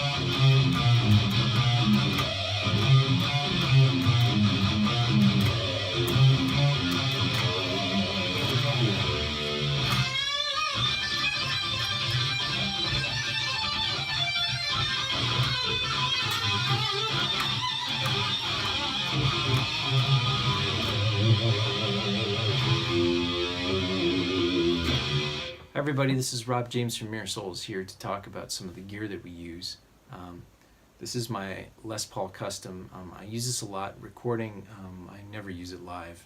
Hi everybody, this is Rob James from Mere Souls here to talk about some of the gear that we use. This is my Les Paul Custom. I use this a lot recording. I never use it live.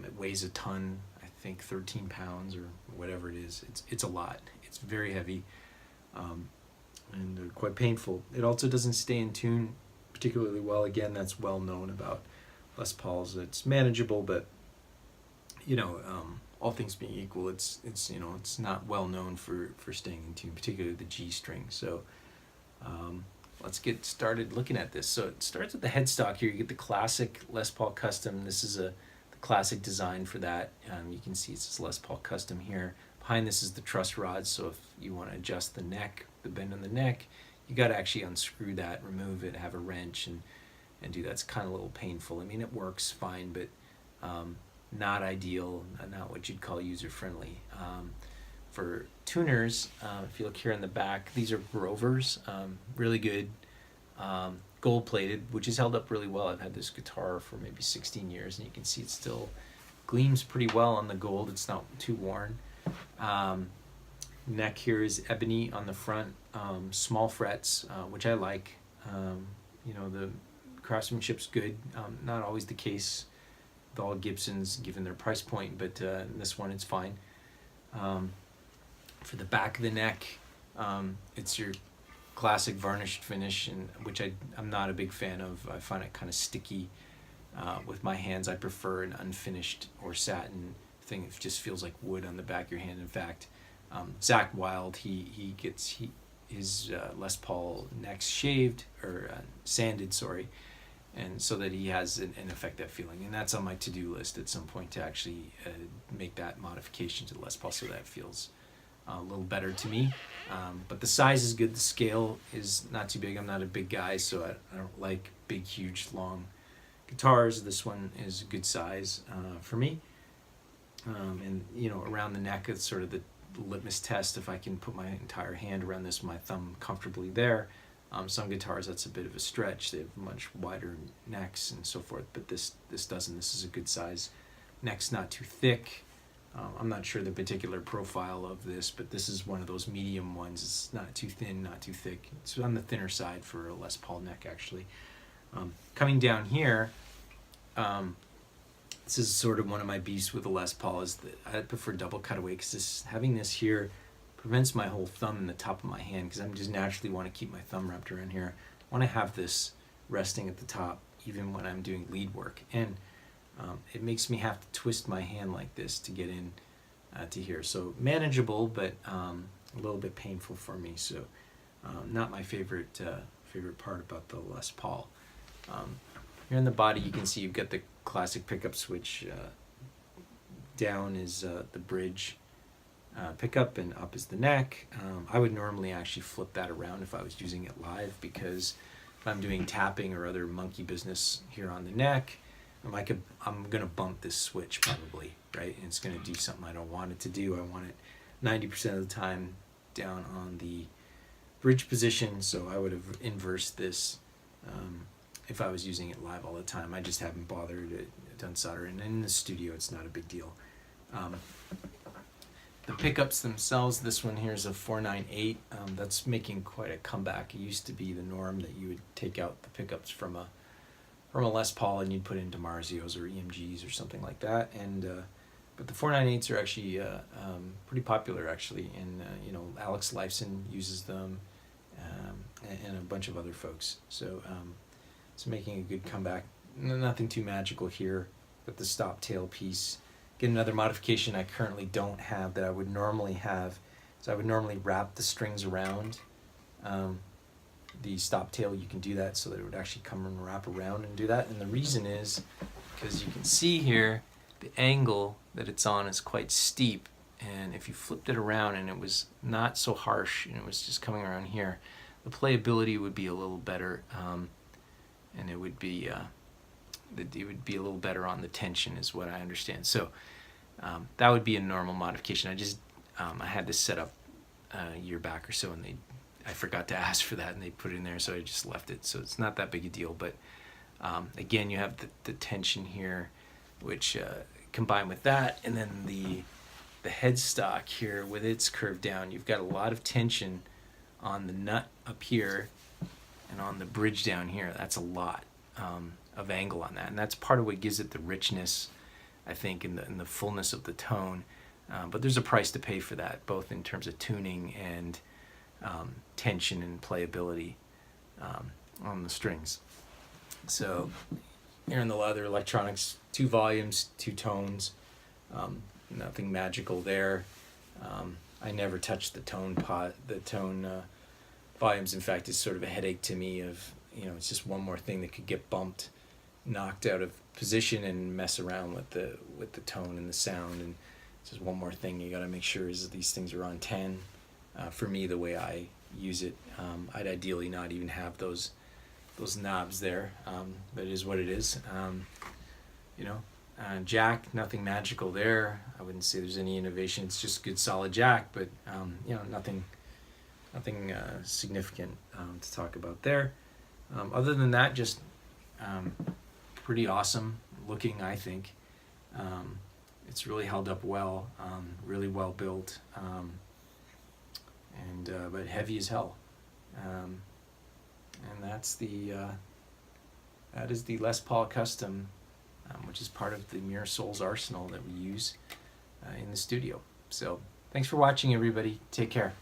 It weighs a ton, I think 13 pounds or whatever it is. It's a lot. It's very heavy and quite painful. It also doesn't stay in tune particularly well. Again, that's well known about Les Pauls. It's manageable, but you know, all things being equal, it's not well known for staying in tune, particularly the G string. So let's get started looking at this. So it starts with the headstock here. You get the classic Les Paul Custom. This is the classic design for that. You can see it says Les Paul Custom here. Behind this is the truss rod. So if you want to adjust the neck, the bend on the neck, you got to actually unscrew that, remove it, have a wrench, and do that. It's kind of a little painful. I mean, it works fine, but not ideal, not what you'd call user-friendly. For tuners, if you look here in the back, these are Grovers, really good, gold-plated, which is held up really well. I've had this guitar for maybe 16 years, and you can see it still gleams pretty well on the gold. It's not too worn. Neck here is ebony on the front, small frets, which I like. You know, the craftsmanship's good, not always the case with all Gibsons given their price point, but in this one it's fine. For the back of the neck, it's your classic varnished finish, and which I'm not a big fan of. I find it kind of sticky with my hands. I prefer an unfinished or satin thing. It just feels like wood on the back of your hand. In fact, Zach Wilde, he gets his Les Paul necks shaved or sanded, sorry, and so that he has in effect that feeling. And that's on my to-do list at some point, to actually make that modification to the Les Paul so that it feels a little better to me. But the size is good. The scale is not too big. I'm not a big guy, so I don't like big, huge, long guitars. This one is a good size for me. And you know, around the neck, it's sort of the litmus test. If I can put my entire hand around this, my thumb comfortably there. Some guitars, that's a bit of a stretch. They have much wider necks and so forth, but this doesn't. This is a good size. Neck's not too thick. I'm not sure the particular profile of this, but this is one of those medium ones. It's not too thin, not too thick. It's on the thinner side for a Les Paul neck, actually. Coming down here, this is sort of one of my beasts with the Les Paul, is that I prefer double cutaway, because having this here prevents my whole thumb in the top of my hand, because I'm just naturally want to keep my thumb wrapped around here. I want to have this resting at the top even when I'm doing lead work, and it makes me have to twist my hand like this to get in to here. So manageable, but a little bit painful for me. So not my favorite part about the Les Paul. Here in the body, you can see you've got the classic pickup switch. Down is the bridge pickup, and up is the neck. I would normally actually flip that around if I was using it live, because if I'm doing tapping or other monkey business here on the neck, I'm gonna bump this switch probably, right? And it's gonna do something I don't want it to do. I want it 90% of the time down on the bridge position, so I would have inversed this if I was using it live all the time. I just haven't bothered, done solder, and in the studio it's not a big deal. The pickups themselves, this one here is a 498. That's making quite a comeback. It used to be the norm that you would take out the pickups from a Les Paul and you'd put in DiMarzios or EMGs or something like that. And but the 498s are actually pretty popular, actually, and you know, Alex Lifeson uses them, and a bunch of other folks. So it's making a good comeback. Nothing too magical here, but the stop tail piece. Again, another modification I currently don't have that I would normally have. So I would normally wrap the strings around the stop tail. You can do that so that it would actually come and wrap around and do that. And the reason is because you can see here the angle that it's on is quite steep. And if you flipped it around and it was not so harsh and it was just coming around here, the playability would be a little better, and it would be a little better on the tension, is what I understand. So that would be a normal modification. I had this set up a year back or so, and I forgot to ask for that, and they put it in there, so I just left it. So it's not that big a deal. But again, you have the tension here, which combined with that, and then the headstock here with its curved down, you've got a lot of tension on the nut up here and on the bridge down here. That's a lot of angle on that, and that's part of what gives it the richness, I think, in the fullness of the tone. But there's a price to pay for that, both in terms of tuning and tension and playability on the strings. So here in the leather electronics, 2 volumes, 2 tones, nothing magical there. I never touched the tone volumes. In fact, it's sort of a headache to me of, it's just one more thing that could get bumped, knocked out of position, and mess around with the tone and the sound. And it's just one more thing you got to make sure is that these things are on 10. For me, the way I use it, I'd ideally not even have those knobs there, but it is what it is. Jack, nothing magical there. I wouldn't say there's any innovation. It's just good solid jack, but nothing significant to talk about there. Other than that, just pretty awesome looking, I think. It's really held up well, really well built, but heavy as hell. And that is the Les Paul Custom, which is part of the Mirror Souls arsenal that we use in the studio. So thanks for watching, everybody. Take care.